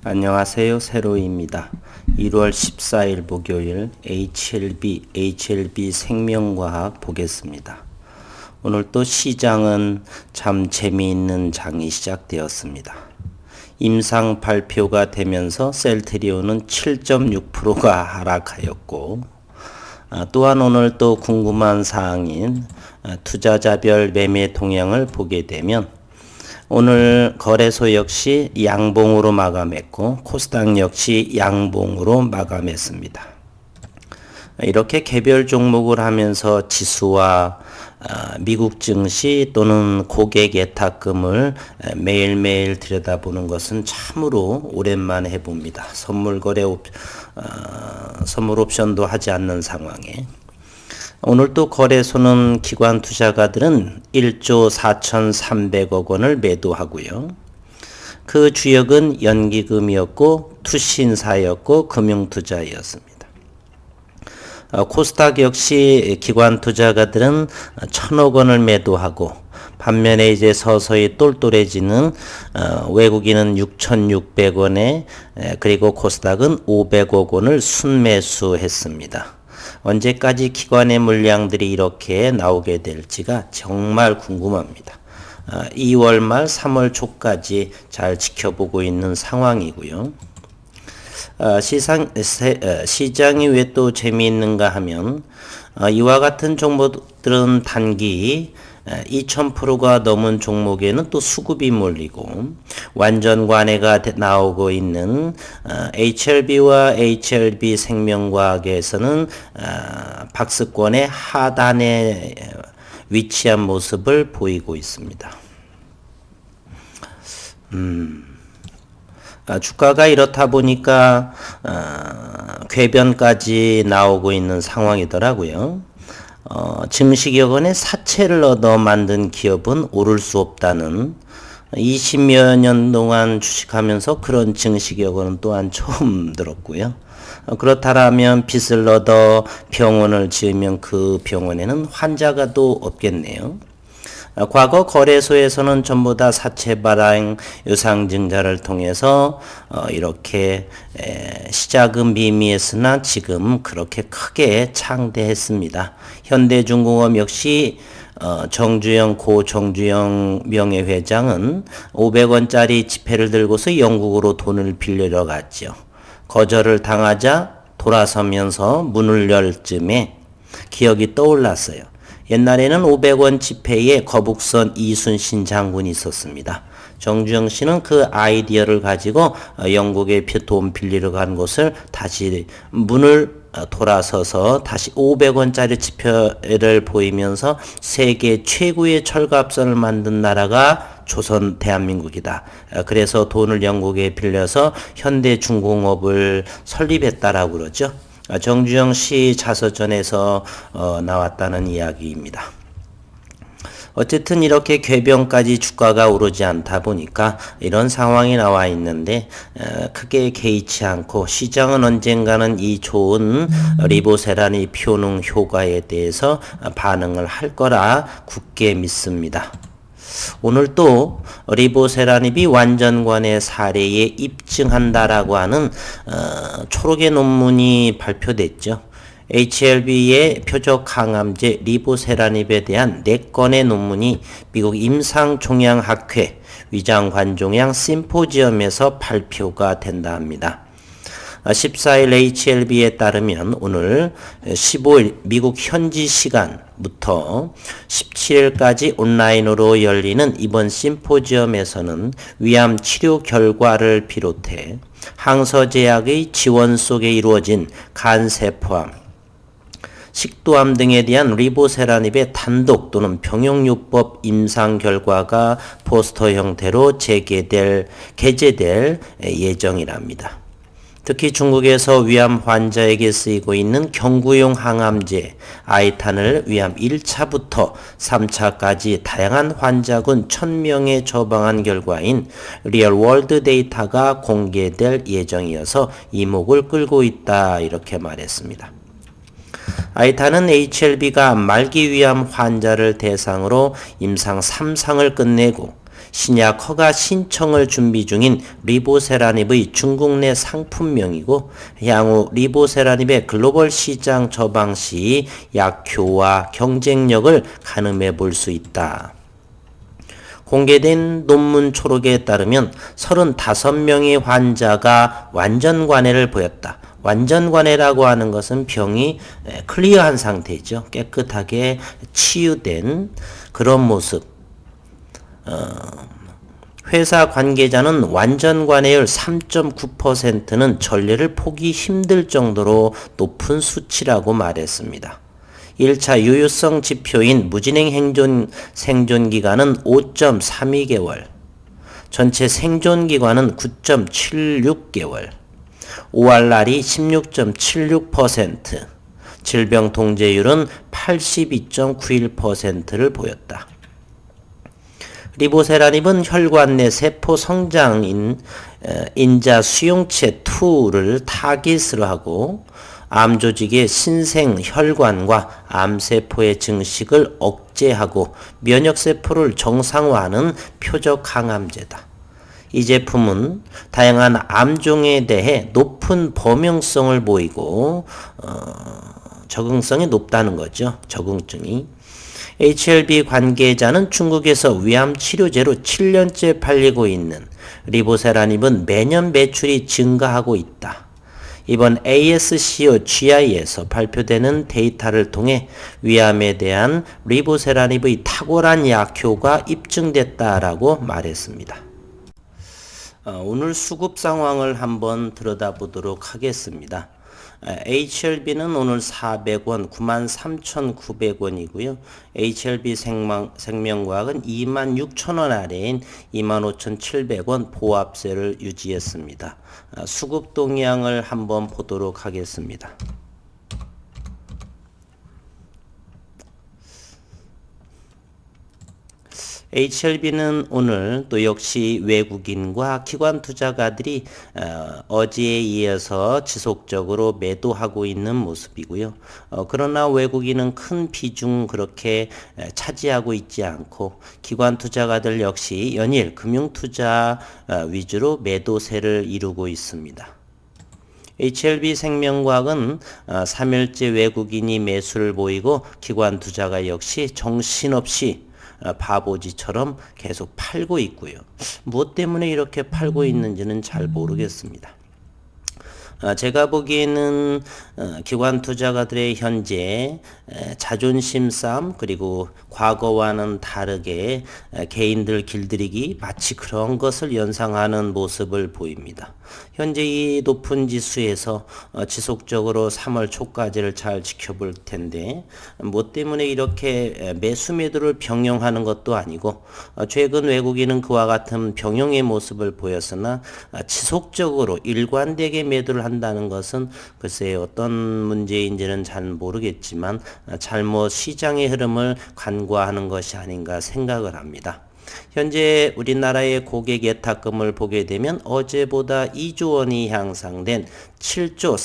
안녕하세요. 세로이입니다. 1월 14일 목요일 HLB 생명과학 보겠습니다. 오늘 또 시장은 참 재미있는 장이 시작되었습니다. 임상 발표가 되면서 셀트리온은 7.6%가 하락하였고, 또한 오늘 또 궁금한 사항인 투자자별 매매 동향을 보게 되면 오늘 거래소 역시 양봉으로 마감했고 코스닥 역시 양봉으로 마감했습니다. 이렇게 개별 종목을 하면서 지수와 미국 증시 또는 고객 예탁금을 매일매일 들여다보는 것은 참으로 오랜만에 해봅니다. 선물 옵션도 하지 않는 상황에 오늘 또 거래소는 기관 투자가들은 1조 4,300억 원을 매도하고요. 그 주역은 연기금이었고 투신사였고 금융투자였습니다. 코스닥 역시 기관 투자가들은 1,000억 원을 매도하고 반면에 이제 서서히 똘똘해지는 외국인은 6,600원에 그리고 코스닥은 500억 원을 순매수했습니다. 언제까지 기관의 물량들이 이렇게 나오게 될지가 정말 궁금합니다. 2월 말 3월 초까지 잘 지켜보고 있는 상황이고요. 시장이 왜 또 재미있는가 하면 이와 같은 종목들은 단기 2000%가 넘은 종목에는 또 수급이 몰리고 완전 관해가 나오고 있는 HLB와 HLB 생명과학에서는 박스권의 하단에 위치한 모습을 보이고 있습니다. 주가가 이렇다 보니까 궤변까지 나오고 있는 상황이더라고요. 증식여건의 사채를 얻어 만든 기업은 오를 수 없다는 20여 년 동안 주식하면서 그런 증식여건은 또한 처음 들었고요. 그렇다면 빚을 얻어 병원을 지으면 그 병원에는 환자가 또 없겠네요. 과거 거래소에서는 전부 다 사채 발행 유상증자를 통해서 이렇게 시작은 미미했으나 지금 그렇게 크게 창대했습니다. 현대중공업 역시 고 정주영 명예회장은 500원짜리 지폐를 들고서 영국으로 돈을 빌리러 갔죠. 거절을 당하자 돌아서면서 문을 열 쯤에 기억이 떠올랐어요. 옛날에는 500원 지폐에 거북선 이순신 장군이 있었습니다. 정주영 씨는 그 아이디어를 가지고 영국에 돈 빌리러 간 곳을 다시 문을 돌아서서 다시 500원짜리 지폐를 보이면서 세계 최고의 철갑선을 만든 나라가 조선 대한민국이다. 그래서 돈을 영국에 빌려서 현대중공업을 설립했다라고 그러죠. 정주영 씨 자서전에서 나왔다는 이야기입니다. 어쨌든 이렇게 궤변까지 주가가 오르지 않다 보니까 이런 상황이 나와 있는데 크게 개의치 않고 시장은 언젠가는 이 좋은 리보세라니 표능 효과에 대해서 반응을 할 거라 굳게 믿습니다. 오늘 또 리보세라닙이 완전관의 사례에 입증한다라고 하는 초록의 논문이 발표됐죠. HLB의 표적 항암제 리보세라닙에 대한 4건의 논문이 미국 임상종양학회 위장관종양 심포지엄에서 발표가 된다 합니다. 14일 HLB에 따르면 오늘 15일 미국 현지 시간부터 17일까지 온라인으로 열리는 이번 심포지엄에서는 위암 치료 결과를 비롯해 항서제약의 지원 속에 이루어진 간세포암, 식도암 등에 대한 리보세라닙의 단독 또는 병용요법 임상 결과가 포스터 형태로 게재될 예정이랍니다. 특히 중국에서 위암 환자에게 쓰이고 있는 경구용 항암제 아이탄을 위암 1차부터 3차까지 다양한 환자군 1000명에 처방한 결과인 리얼월드 데이터가 공개될 예정이어서 이목을 끌고 있다 이렇게 말했습니다. 아이탄은 HLB가 말기 위암 환자를 대상으로 임상 3상을 끝내고 신약 허가 신청을 준비 중인 리보세라닙의 중국 내 상품명이고 향후 리보세라닙의 글로벌 시장 처방 시 약효와 경쟁력을 가늠해 볼 수 있다. 공개된 논문 초록에 따르면 35명의 환자가 완전 관해를 보였다. 완전 관해라고 하는 것은 병이 클리어한 상태죠. 깨끗하게 치유된 그런 모습. 회사 관계자는 완전 관해율 3.9%는 전례를 보기 힘들 정도로 높은 수치라고 말했습니다. 1차 유효성 지표인 무진행 생존 기간은 5.32개월, 전체 생존 기간은 9.76개월, ORR이 16.76%, 질병 통제율은 82.91%를 보였다. 리보세라닙은 혈관 내 세포 성장인 인자 수용체 2를 타깃으로 하고 암 조직의 신생 혈관과 암세포의 증식을 억제하고 면역세포를 정상화하는 표적 항암제다. 이 제품은 다양한 암종에 대해 높은 범용성을 보이고 적응성이 높다는 거죠. 적응증이. HLB 관계자는 중국에서 위암 치료제로 7년째 팔리고 있는 리보세라닙은 매년 매출이 증가하고 있다. 이번 ASCO GI에서 발표되는 데이터를 통해 위암에 대한 리보세라닙의 탁월한 약효가 입증됐다라고 말했습니다. 오늘 수급 상황을 한번 들여다보도록 하겠습니다. HLB는 오늘 400원, 93,900원이고요. HLB 생명과학은 26,000원 아래인 25,700원 보합세를 유지했습니다. 수급 동향을 한번 보도록 하겠습니다. HLB는 오늘 또 역시 외국인과 기관 투자가들이 어제에 이어서 지속적으로 매도하고 있는 모습이고요. 그러나 외국인은 큰 비중 그렇게 차지하고 있지 않고 기관 투자가들 역시 연일 금융투자 위주로 매도세를 이루고 있습니다. HLB 생명과학은 3일째 외국인이 매수를 보이고 기관 투자가 역시 정신없이 바보지처럼 계속 팔고 있고요. 무엇 때문에 이렇게 팔고 있는지는 잘 모르겠습니다. 제가 보기에는 기관 투자가들의 현재 자존심 싸움 그리고 과거와는 다르게 개인들 길들이기 마치 그런 것을 연상하는 모습을 보입니다. 현재 이 높은 지수에서 지속적으로 3월 초까지를 잘 지켜볼 텐데 뭐 때문에 이렇게 매수 매도를 병용하는 것도 아니고 최근 외국인은 그와 같은 병용의 모습을 보였으나 지속적으로 일관되게 매도를 한다는 것은 글쎄 어떤 문제인지는 잘 모르겠지만 잘못 시장의 흐름을 간과하는 것이 아닌가 생각을 합니다. 현재 우리나라의 고객 예탁금을 보게 되면 어제보다 2조 원이 향상된 7조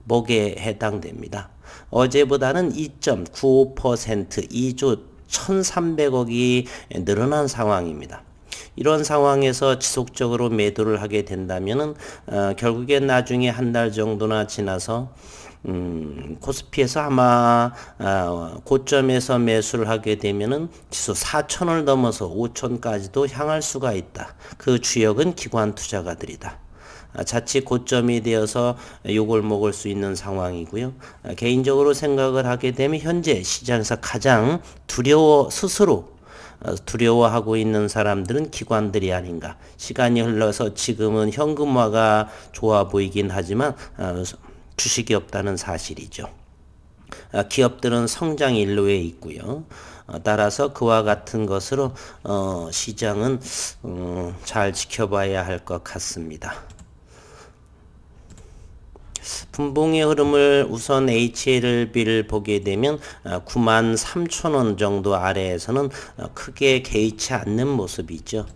4,450억에 해당됩니다. 어제보다는 2.95% 2조 1,300억이 늘어난 상황입니다. 이런 상황에서 지속적으로 매도를 하게 된다면은 결국엔 나중에 한 달 정도나 지나서 코스피에서 아마 고점에서 매수를 하게 되면은 지수 4,000을 넘어서 5,000까지도 향할 수가 있다. 그 주역은 기관 투자가들이다. 자칫 고점이 되어서 욕을 먹을 수 있는 상황이고요. 개인적으로 생각을 하게 되면 현재 시장에서 가장 스스로 두려워하고 있는 사람들은 기관들이 아닌가. 시간이 흘러서 지금은 현금화가 좋아 보이긴 하지만 주식이 없다는 사실이죠. 기업들은 성장 일로에 있고요. 따라서 그와 같은 것으로 시장은 잘 지켜봐야 할 것 같습니다. 분봉의 흐름을 우선 HLB를 보게 되면 93,000원 정도 아래에서는 크게 개의치 않는 모습이죠.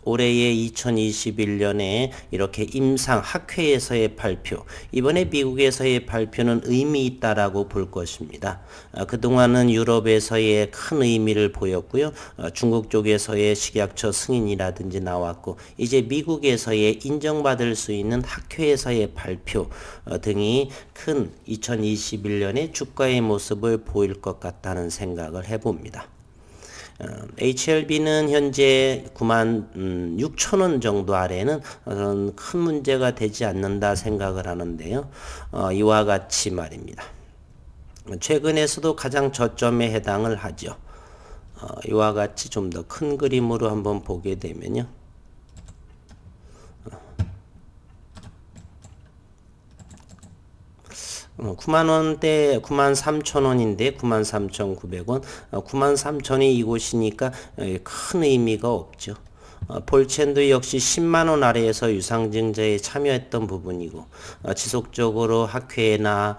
올해의 2021년에 이렇게 임상 학회에서의 발표, 이번에 미국에서의 발표는 의미 있다라고 볼 것입니다. 그동안은 유럽에서의 큰 의미를 보였고요. 중국 쪽에서의 식약처 승인이라든지 나왔고, 이제 미국에서의 인정받을 수 있는 학회에서의 발표 등이 큰 2021년의 주가의 모습을 보일 것 같다는 생각을 해봅니다. HLB는 현재 96,000원 정도 아래는 큰 문제가 되지 않는다 생각을 하는데요. 이와 같이 말입니다. 최근에서도 가장 저점에 해당을 하죠. 이와 같이 좀 더 큰 그림으로 한번 보게 되면요. 9만원대 93,000원인데 93,900원 93,000이 이곳이니까 큰 의미가 없죠. 폴첸도 역시 10만원 아래에서 유상증자에 참여했던 부분이고 지속적으로 학회나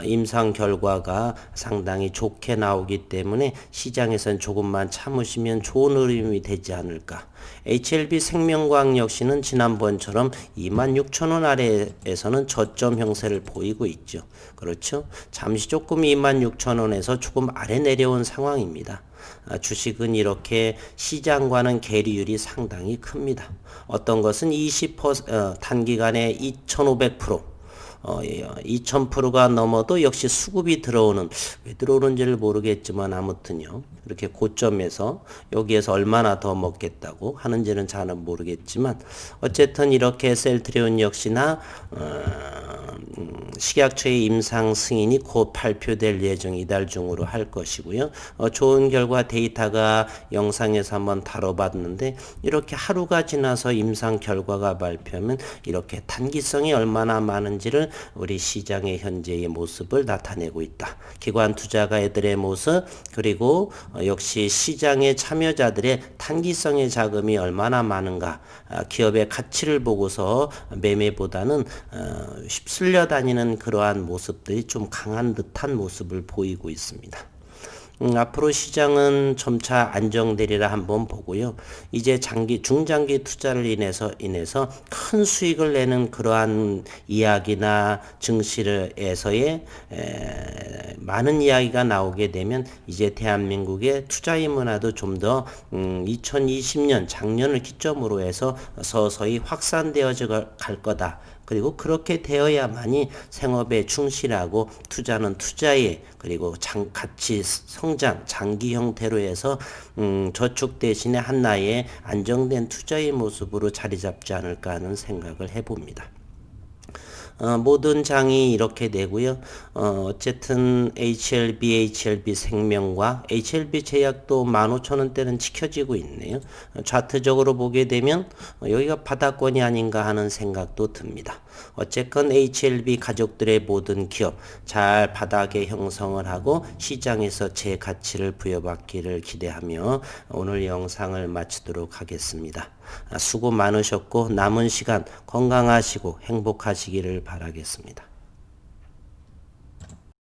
임상 결과가 상당히 좋게 나오기 때문에 시장에선 조금만 참으시면 좋은 흐름이 되지 않을까. HLB 생명과학 역시는 지난번처럼 26,000원 아래에서는 저점 형세를 보이고 있죠. 그렇죠? 잠시 조금 26,000원에서 조금 아래 내려온 상황입니다. 주식은 이렇게 시장과는 괴리율이 상당히 큽니다. 어떤 것은 20% 단기간에 2,500%, 2,000%가 넘어도 역시 수급이 들어오는, 왜 들어오는지를 모르겠지만 아무튼요. 이렇게 고점에서 여기에서 얼마나 더 먹겠다고 하는지는 잘은 모르겠지만 어쨌든 이렇게 셀트리온 역시나 식약처의 임상 승인이 곧 발표될 예정 이달 중으로 할 것이고요. 좋은 결과 데이터가 영상에서 한번 다뤄봤는데 이렇게 하루가 지나서 임상 결과가 발표하면 이렇게 단기성이 얼마나 많은지를 우리 시장의 현재의 모습을 나타내고 있다. 기관 투자가들의 모습 그리고 역시 시장의 참여자들의 단기성의 자금이 얼마나 많은가 기업의 가치를 보고서 매매보다는 휩쓸려 다니는 그러한 모습들이 좀 강한 듯한 모습을 보이고 있습니다. 앞으로 시장은 점차 안정되리라 한번 보고요. 이제 중장기 투자를 인해서 큰 수익을 내는 그러한 이야기나 증시에서의 많은 이야기가 나오게 되면 이제 대한민국의 투자의 문화도 좀 더 2020년 작년을 기점으로 해서 서서히 확산되어져 갈 거다. 그리고 그렇게 되어야만이 생업에 충실하고 투자는 투자에 그리고 가치 성장 장기 형태로 해서 저축 대신에 하나의 안정된 투자의 모습으로 자리 잡지 않을까 하는 생각을 해봅니다. 모든 장이 이렇게 되고요. 어쨌든 HLB 생명과 HLB 제약도 15,000원대는 지켜지고 있네요. 차트적으로 보게 되면 여기가 바닥권이 아닌가 하는 생각도 듭니다. 어쨌건 HLB 가족들의 모든 기업 잘 바닥에 형성을 하고 시장에서 제 가치를 부여받기를 기대하며 오늘 영상을 마치도록 하겠습니다. 수고 많으셨고 남은 시간 건강하시고 행복하시기를 바라겠습니다.